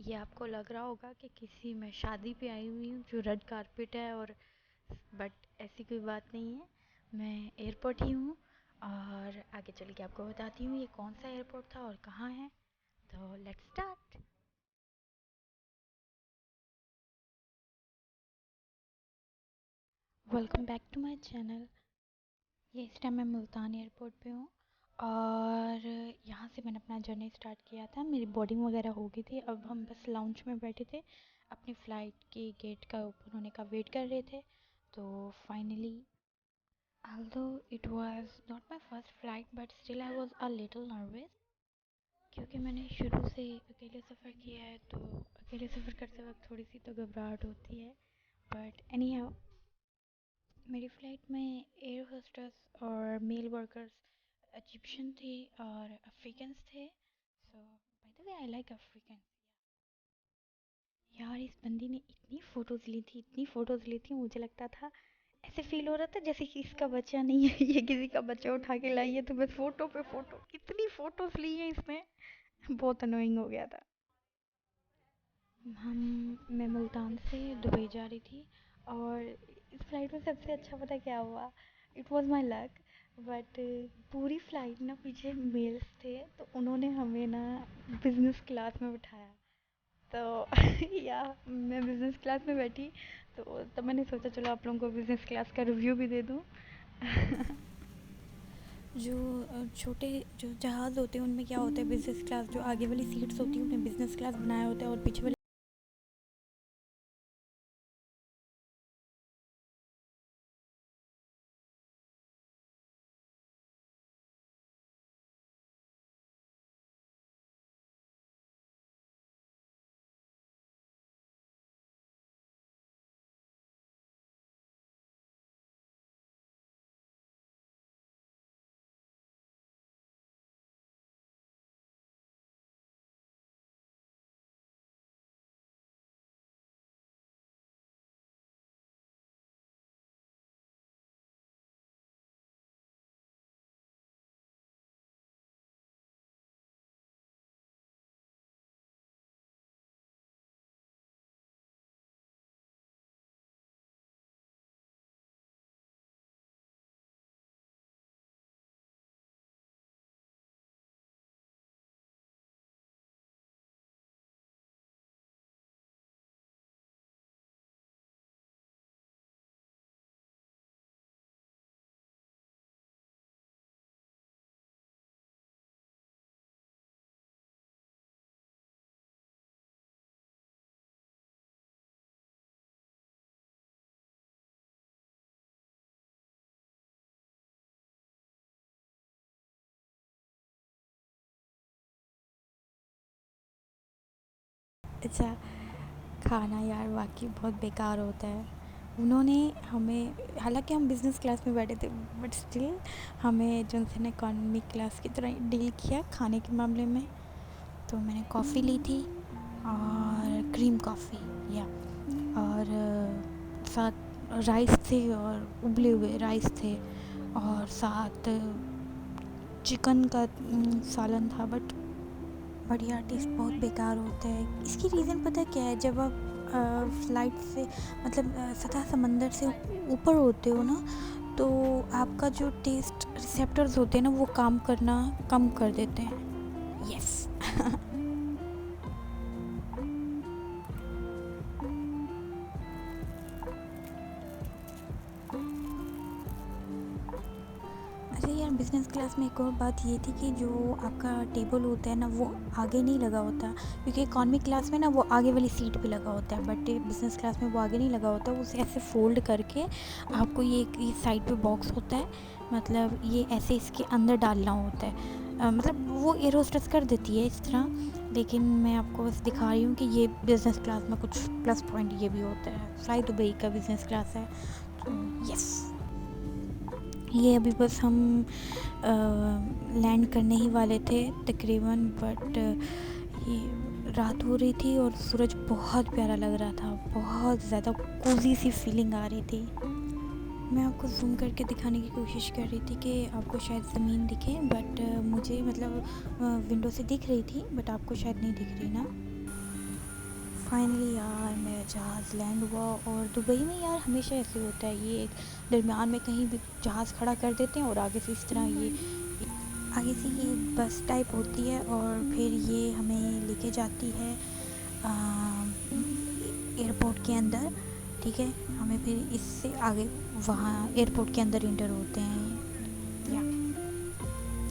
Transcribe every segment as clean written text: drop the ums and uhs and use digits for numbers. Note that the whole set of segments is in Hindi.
ये आपको लग रहा होगा कि किसी मैं शादी पे आई हुई हूँ जो रेड कारपेट है, और बट ऐसी कोई बात नहीं है। मैं एयरपोर्ट ही हूँ, और आगे चल के आपको बताती हूँ ये कौन सा एयरपोर्ट था और कहाँ है। तो let's start. Welcome back to my channel. ये इस टाइम मैं मुल्तान एयरपोर्ट पे हूँ, और यहाँ से मैंने अपना जर्नी स्टार्ट किया था। मेरी बोर्डिंग वगैरह हो गई थी, अब हम बस लाउंज में बैठे थे, अपनी फ़्लाइट के गेट का ओपन होने का वेट कर रहे थे। तो finally, although it was not my first flight, but still I was a little nervous, क्योंकि मैंने शुरू से अकेले सफ़र किया है, तो अकेले सफ़र करते वक्त थोड़ी सी तो घबराहट होती है। बट एनी हाउ, मेरी फ़्लाइट में एयर होस्टेस और मेल वर्कर्स इजिप्शियन थे और अफ्रीकन्स थे। So by the way, I like African. यार, इस बंदी ने इतनी फ़ोटोज़ ली थी, इतनी फ़ोटोज़ ली थी, मुझे लगता था, ऐसे फील हो रहा था जैसे कि इसका बच्चा नहीं है, ये किसी का बच्चा उठा के लाई है, तो बस फ़ोटो पे फ़ोटो, कितनी फ़ोटोज़ ली हैं इसने। बहुत अनोइंग हो गया था। मैं मुल्तान से दुबई जा रही थी, और इस फ़्लाइट में सबसे अच्छा पता क्या हुआ? It was my luck. But पूरी फ़्लाइट ना पीछे मेल्स थे, तो उन्होंने हमें ना बिज़नेस क्लास में बिठाया। तो या मैं बिज़नेस क्लास में बैठी, तो तब मैंने सोचा चलो आप लोगों को बिज़नेस क्लास का रिव्यू भी दे दूँ। जो छोटे जो जहाज़ होते हैं उनमें क्या होता है, बिज़नेस क्लास जो आगे वाली सीट्स होती हैं उन्हें बिज़नेस क्लास बनाया होता है, और पीछे वाली अच्छा, खाना यार वाकई बहुत बेकार होता है। उन्होंने हमें, हालांकि हम बिज़नेस क्लास में बैठे थे, बट स्टिल हमें जोनसन ने इकॉनमी क्लास की तरह डील किया खाने के मामले में। तो मैंने कॉफ़ी ली थी, और क्रीम कॉफ़ी, या और साथ राइस थे, और उबले हुए राइस थे, और साथ चिकन का सालन था। बट यार टेस्ट बहुत बेकार होता है। इसकी रीज़न पता क्या है? जब आप फ्लाइट से, मतलब सतह समंदर से ऊपर होते हो ना, तो आपका जो टेस्ट रिसेप्टर्स होते हैं ना, वो काम करना कम कर देते हैं। यस। अच्छा यार, बिज़नेस क्लास में एक और बात ये थी कि जो आपका टेबल होता है ना, वो आगे नहीं लगा होता, क्योंकि इकॉनमी क्लास में ना वो आगे वाली सीट पे लगा होता है, बट बिज़नेस क्लास में वो आगे नहीं लगा होता। उसे ऐसे फ़ोल्ड करके आपको ये साइड पे बॉक्स होता है, मतलब ये ऐसे इसके अंदर डालना होता है। मतलब वो एयर होस्टेस कर देती है इस तरह, लेकिन मैं आपको बस दिखा रही हूँ कि ये बिज़नेस क्लास में कुछ प्लस पॉइंट ये भी होता है। फ्लाई दुबई का बिज़नेस क्लास है, तो यस। ये अभी बस हम लैंड करने ही वाले थे तकरीबन, बट ये रात हो रही थी और सूरज बहुत प्यारा लग रहा था, बहुत ज़्यादा कोज़ी सी फीलिंग आ रही थी। मैं आपको ज़ूम करके दिखाने की कोशिश कर रही थी कि आपको शायद ज़मीन दिखे, बट मुझे मतलब विंडो से दिख रही थी, बट आपको शायद नहीं दिख रही ना। फाइनली यार मेरा जहाज़ लैंड हुआ। और दुबई में यार हमेशा ऐसे होता है, ये एक दरमियान में कहीं भी जहाज़ खड़ा कर देते हैं और आगे से इस तरह ये आगे से ये बस टाइप होती है और फिर ये हमें लेके जाती है एयरपोर्ट के अंदर। ठीक है, हमें फिर इससे आगे वहाँ एयरपोर्ट के अंदर इंटर होते हैं। या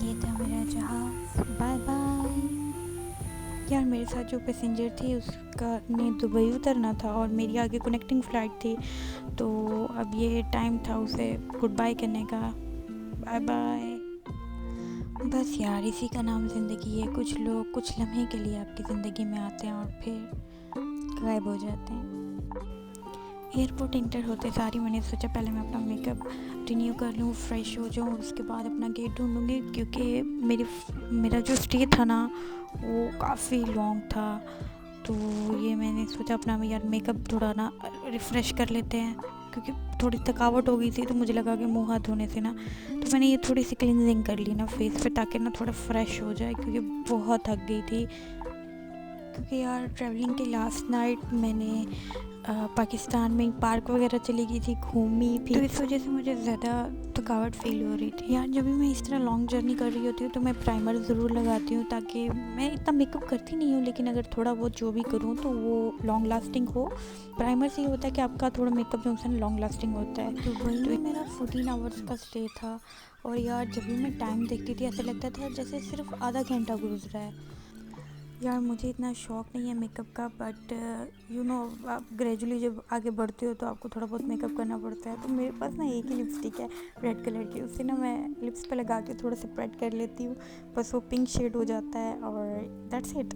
ये था मेरा जहाज़, बाय बाय। यार मेरे साथ जो पैसेंजर थी उसका ने दुबई उतरना था और मेरी आगे कनेक्टिंग फ़्लाइट थी, तो अब ये टाइम था उसे गुड बाय करने का, बाय बाय। बस यार इसी का नाम ज़िंदगी है, कुछ लोग कुछ लम्हे के लिए आपकी ज़िंदगी में आते हैं और फिर गायब हो जाते हैं। एयरपोर्ट इंटर होते सारी मैंने सोचा पहले मैं अपना मेकअप रिन्यू कर लूँ, फ्रेश हो जाऊँ, उसके बाद अपना गेट ढूंढूँगी, क्योंकि मेरा जो स्टे था ना वो काफ़ी लॉन्ग था। तो ये मैंने सोचा अपना यार मेकअप थोड़ा ना रिफ़्रेश कर लेते हैं, क्योंकि थोड़ी थकावट हो गई थी, तो मुझे लगा कि मुँह हाथ धोने से ना, तो मैंने ये थोड़ी सी क्लिनजिंग कर ली ना फेस पे, ताकि ना थोड़ा फ्रेश हो जाए, क्योंकि बहुत थक गई थी। क्योंकि यार ट्रैवलिंग के लास्ट नाइट मैंने पाकिस्तान में पार्क वगैरह चली गई थी, घूमी फिर, तो इस वजह से मुझे ज़्यादा थकावट फील हो रही थी। यार जब भी मैं इस तरह लॉन्ग जर्नी कर रही होती हूँ तो मैं प्राइमर ज़रूर लगाती हूँ, ताकि मैं इतना मेकअप करती नहीं हूँ, लेकिन अगर थोड़ा बहुत जो भी करूँ तो वो लॉन्ग लास्टिंग हो। प्राइमर से ये होता है कि आपका थोड़ा मेकअप जो है लॉन्ग लास्टिंग होता है। तो वही मेरा 14 आवर्स का स्टे था, और यार जब भी मैं टाइम देखती थी ऐसा लगता था जैसे सिर्फ आधा घंटा गुजरा है। यार मुझे इतना शौक़ नहीं है मेकअप का, बट यू नो आप ग्रेजुअली जब आगे बढ़ते हो तो आपको थोड़ा बहुत मेकअप करना पड़ता है। तो मेरे पास ना एक ही लिपस्टिक है रेड कलर की, उससे ना मैं लिप्स पे लगा के थोड़ा स्प्रेड कर लेती हूँ, बस वो पिंक शेड हो जाता है और दैट्स इट।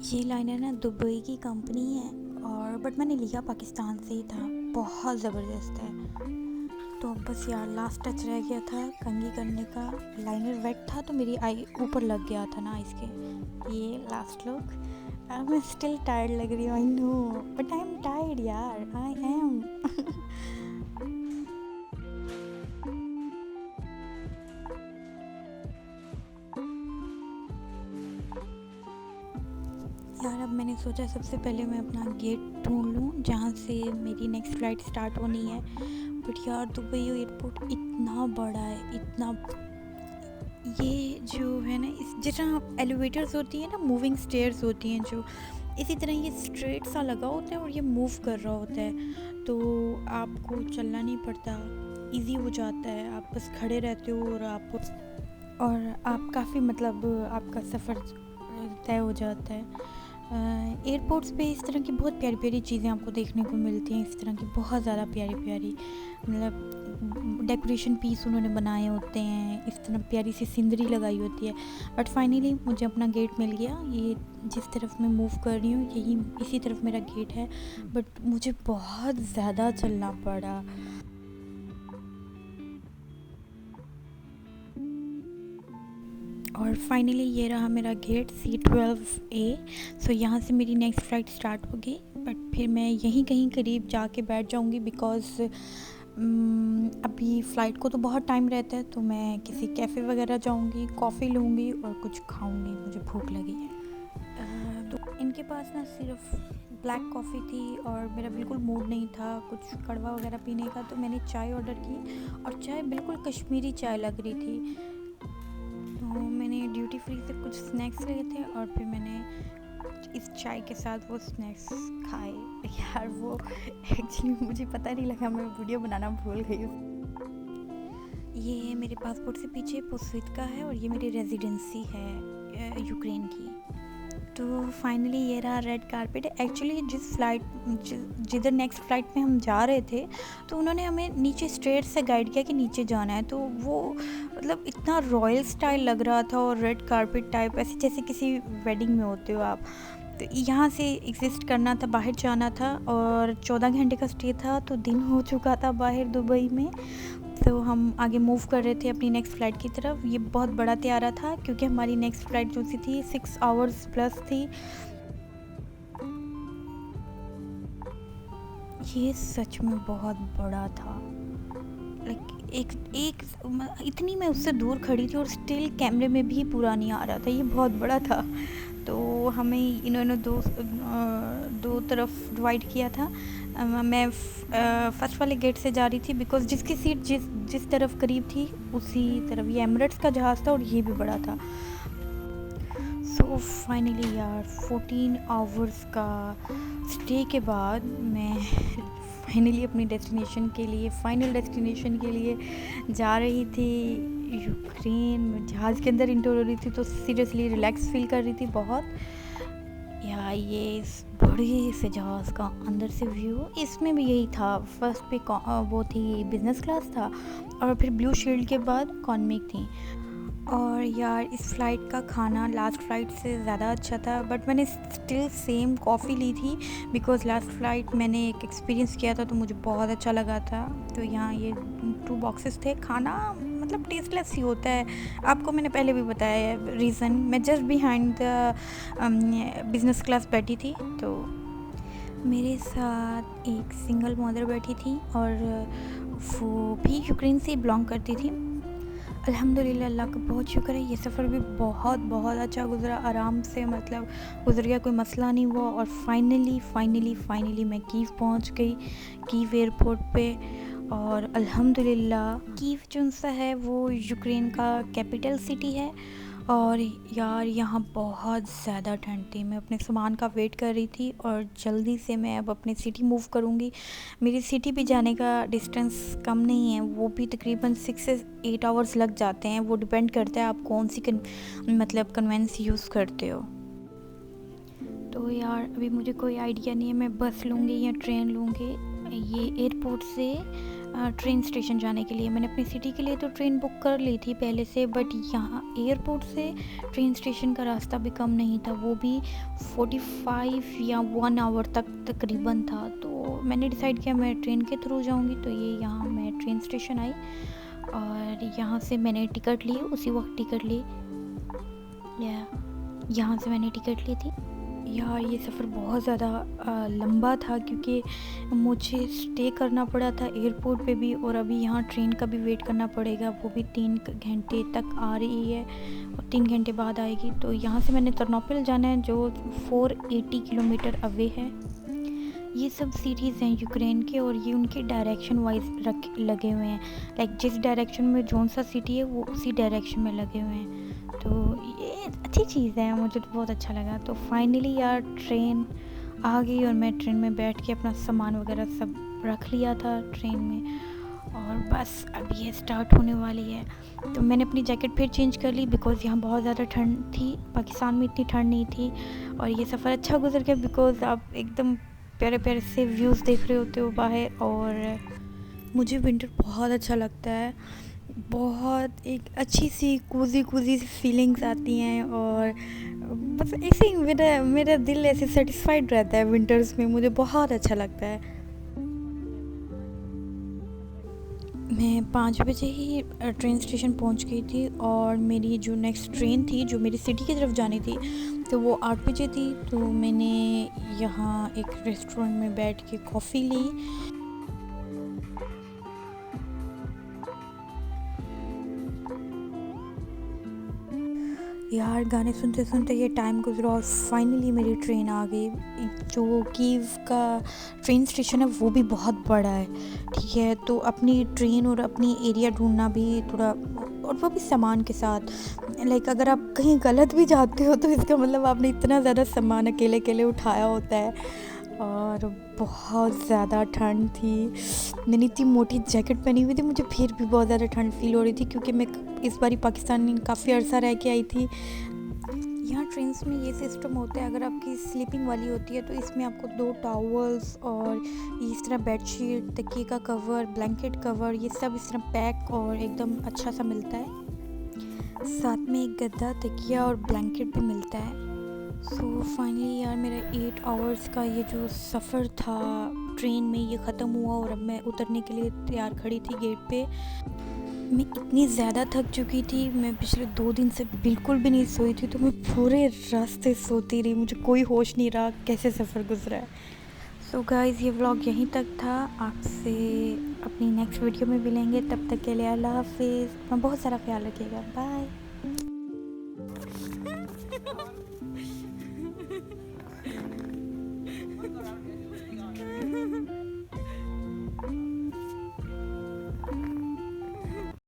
ये लाइनर ना दुबई की कंपनी है, और बट मैंने लिया पाकिस्तान से ही था, बहुत ज़बरदस्त है। तो बस यार लास्ट टच रह गया था कंघी करने का, लाइनर वेट था तो मेरी आई ऊपर लग गया था ना आइस के। ये लास्ट लुक, मैं स्टिल टायर्ड लग रही हूँ, I know, but I am tired यार, आई एम। यार अब मैंने सोचा सबसे पहले मैं अपना गेट ढूंढ लूँ जहाँ से मेरी नेक्स्ट फ़्लाइट स्टार्ट होनी है। बट यार दुबई एयरपोर्ट इतना बड़ा है, इतना, ये जो है ना इस जिस तरह एलिवेटर्स होती है ना, मूविंग स्टेयर्स होती हैं जो, इसी तरह ये स्ट्रेट सा लगा होता है और ये मूव कर रहा होता है, तो आपको चलना नहीं पड़ता, इजी हो जाता है, आप बस खड़े रहते हो और आप काफ़ी मतलब आपका सफ़र तय हो जाता है। एयरपोर्ट्स पे इस तरह की बहुत प्यारी प्यारी चीज़ें आपको देखने को मिलती हैं, इस तरह की बहुत ज़्यादा प्यारी प्यारी, मतलब डेकोरेशन पीस उन्होंने बनाए होते हैं, इस तरह प्यारी सी सीनरी लगाई होती है। बट फाइनली मुझे अपना गेट मिल गया, ये जिस तरफ मैं मूव कर रही हूँ यही इसी तरफ मेरा गेट है, बट मुझे बहुत ज़्यादा चलना पड़ा। और फाइनली ये रहा मेरा गेट C12A। सो यहाँ से मेरी नेक्स्ट फ़्लाइट स्टार्ट होगी, बट फिर मैं यहीं कहीं करीब जाके बैठ जाऊँगी, बिकॉज़ अभी फ़्लाइट को तो बहुत टाइम रहता है, तो मैं किसी कैफ़े वगैरह जाऊँगी, कॉफ़ी लूँगी और कुछ खाऊँगी, मुझे भूख लगी है। तो इनके पास ना सिर्फ ब्लैक कॉफ़ी थी और मेरा बिल्कुल मूड नहीं था कुछ कड़वा वगैरह पीने का, तो मैंने चाय ऑर्डर की, और चाय बिल्कुल कश्मीरी चाय लग रही थी। तो मैंने ड्यूटी फ्री से कुछ स्नैक्स लिए थे और फिर मैंने इस चाय के साथ वो स्नैक्स खाए। यार वो एक्चुअली मुझे पता नहीं लगा, मैं वीडियो बनाना भूल गई। ये मेरे पासपोर्ट से पीछे पुस्वित का है और ये मेरी रेजिडेंसी है यूक्रेन की। तो फाइनली ये रहा रेड कारपेट। एक्चुअली जिधर नेक्स्ट फ़्लाइट में हम जा रहे थे, तो उन्होंने हमें नीचे स्ट्रेट से गाइड किया कि नीचे जाना है, तो वो मतलब इतना रॉयल स्टाइल लग रहा था और रेड कारपेट टाइप, ऐसे जैसे किसी वेडिंग में होते हो आप। तो यहाँ से एग्जिस्ट करना था, बाहर जाना था, और 14 घंटे का स्टे था, तो दिन हो चुका था बाहर दुबई में। तो हम आगे मूव कर रहे थे अपनी नेक्स्ट फ़्लाइट की तरफ। ये बहुत बड़ा त्यारा था क्योंकि हमारी नेक्स्ट फ़्लाइट जो सी थी 6 आवर्स प्लस थी। ये सच में बहुत बड़ा था, लाइक एक इतनी मैं उससे दूर खड़ी थी और स्टिल कैमरे में भी पूरा नहीं आ रहा था, ये बहुत बड़ा था। तो हमें इन्होंने दो तरफ डिवाइड किया था। मैं फ़र्स्ट वाले गेट से जा रही थी बिकॉज़ जिसकी सीट जिस तरफ करीब थी उसी तरफ ये एमिरेट्स का जहाज़ था और ये भी बड़ा था। सो फाइनली यार 14 आवर्स का स्टे के बाद मैं फाइनली अपनी फाइनल डेस्टिनेशन के लिए जा रही थी यूक्रेन में। जहाज़ के अंदर इंटर हो रही थी तो सीरियसली रिलैक्स फील कर रही थी बहुत। या ये इस बड़े से जहाज़ का अंदर से व्यू, इसमें भी यही था। फर्स्ट पे वो थी बिज़नेस क्लास था और फिर ब्लू शील्ड के बाद इकॉनमिक थी। और यार इस फ़्लाइट का खाना लास्ट फ़्लाइट से ज़्यादा अच्छा था, बट मैंने स्टिल सेम कॉफ़ी ली थी बिकॉज़ लास्ट फ़्लाइट मैंने एक एक्सपीरियंस किया था तो मुझे बहुत अच्छा लगा था। तो यहाँ ये 2 बॉक्सेस थे। खाना मतलब टेस्टलेस ही होता है, आपको मैंने पहले भी बताया है रीज़न। मैं just behind the business class बैठी थी, तो मेरे साथ एक सिंगल मदर बैठी थी और वो भी यूक्रेन से बिलोंग करती थी। अल्हम्दुलिल्लाह, अल्लाह का बहुत शुक्र है, ये सफ़र भी बहुत बहुत अच्छा गुज़रा, आराम से मतलब गुज़र गया, कोई मसला नहीं हुआ। और फाइनली मैं कीव पहुंच गई, कीव एयरपोर्ट पे। और अल्हम्दुलिल्लाह कीव जो सा है वो यूक्रेन का कैपिटल सिटी है। और यार यहाँ बहुत ज़्यादा ठंड थी। मैं अपने सामान का वेट कर रही थी और जल्दी से मैं अब अपनी सिटी मूव करूँगी। मेरी सिटी भी जाने का डिस्टेंस कम नहीं है, वो भी तकरीबन 6 से 8 आवर्स लग जाते हैं। वो डिपेंड करता है आप कौन सी मतलब कन्वेंस यूज़ करते हो। तो यार अभी मुझे कोई आइडिया नहीं है मैं बस लूँगी या ट्रेन लूँगी। ये एयरपोर्ट से ट्रेन स्टेशन जाने के लिए मैंने अपनी सिटी के लिए तो ट्रेन बुक कर ली थी पहले से, बट यहाँ एयरपोर्ट से ट्रेन स्टेशन का रास्ता भी कम नहीं था, वो भी 45 या 1 आवर तक तकरीबन था। तो मैंने डिसाइड किया मैं ट्रेन के थ्रू जाऊँगी। तो ये यहाँ मैं ट्रेन स्टेशन आई और यहाँ से मैंने टिकट ली, उसी वक्त टिकट ली, या यहाँ से मैंने टिकट ली थी। यार ये सफ़र बहुत ज़्यादा लंबा था क्योंकि मुझे स्टे करना पड़ा था एयरपोर्ट पे भी, और अभी यहाँ ट्रेन का भी वेट करना पड़ेगा, वो भी 3 घंटे तक आ रही है और 3 घंटे बाद आएगी। तो यहाँ से मैंने तरनोपिल जाना है जो 480 किलोमीटर अवे है। ये सब सिटीज़ हैं यूक्रेन के और ये उनके डायरेक्शन वाइज लगे हुए हैं, लाइक जिस डायरेक्शन में जौन सा सिटी है वो उसी डायरेक्शन में लगे हुए हैं। तो ये अच्छी चीज़ है, मुझे तो बहुत अच्छा लगा। तो फाइनली यार ट्रेन आ गई और मैं ट्रेन में बैठ के अपना सामान वगैरह सब रख लिया था ट्रेन में, और बस अब ये स्टार्ट होने वाली है। तो मैंने अपनी जैकेट फिर चेंज कर ली बिकॉज़ यहाँ बहुत ज़्यादा ठंड थी, पाकिस्तान में इतनी ठंड नहीं थी। और ये सफ़र अच्छा गुजर गया बिकॉज़ आप एकदम प्यारे प्यारे से व्यूज़ देख रहे होते हो बाहर। और मुझे विंटर बहुत अच्छा लगता है, बहुत एक अच्छी सी कोज़ी सी फीलिंग्स आती हैं और बस ऐसे ही मेरा दिल ऐसे सेटिस्फाइड रहता है विंटर्स में, मुझे बहुत अच्छा लगता है। मैं 5 बजे ही ट्रेन स्टेशन पहुंच गई थी और मेरी जो नेक्स्ट ट्रेन थी जो मेरी सिटी की तरफ जानी थी तो वो 8 बजे थी। तो मैंने यहाँ एक रेस्टोरेंट में बैठ के कॉफ़ी ली। यार गाने सुनते सुनते ये टाइम गुजरा और फाइनली मेरी ट्रेन आ गई। जो कीव का ट्रेन स्टेशन है वो भी बहुत बड़ा है, ठीक है। तो अपनी ट्रेन और अपनी एरिया ढूंढना भी थोड़ा, और वो भी सामान के साथ, लाइक अगर आप कहीं गलत भी जाते हो तो इसका मतलब आपने इतना ज़्यादा सामान अकेले अकेले उठाया होता है। और बहुत ज़्यादा ठंड थी, मैंने इतनी मोटी जैकेट पहनी हुई थी, मुझे फिर भी बहुत ज़्यादा ठंड फील हो रही थी क्योंकि मैं इस बारी पाकिस्तान में काफ़ी अर्सा रह के आई थी। यहाँ ट्रेन्स में ये सिस्टम होता है, अगर आपकी स्लीपिंग वाली होती है तो इसमें आपको 2 टॉवल्स और इस तरह बेडशीट, तकिए का कवर, ब्लैंकेट कवर, ये सब इस तरह पैक और एकदम अच्छा सा मिलता है। साथ में एक गद्दा, तकिया और ब्लैंकेट भी मिलता है। सो फाइनली यार मेरा 8 आवर्स का ये जो सफ़र था ट्रेन में ये ख़त्म हुआ और अब मैं उतरने के लिए तैयार खड़ी थी गेट पे। मैं इतनी ज़्यादा थक चुकी थी, मैं पिछले 2 दिन से बिल्कुल भी नहीं सोई थी, तो मैं पूरे रास्ते सोती रही, मुझे कोई होश नहीं रहा कैसे सफ़र गुजरा है। सो गाइज़ ये व्लॉग यहीं तक था, आपसे अपनी नेक्स्ट वीडियो में मिलेंगे, तब तक के लिए अल्लाह हाफिज़, अपना बहुत सारा ख्याल रखिएगा, बाय।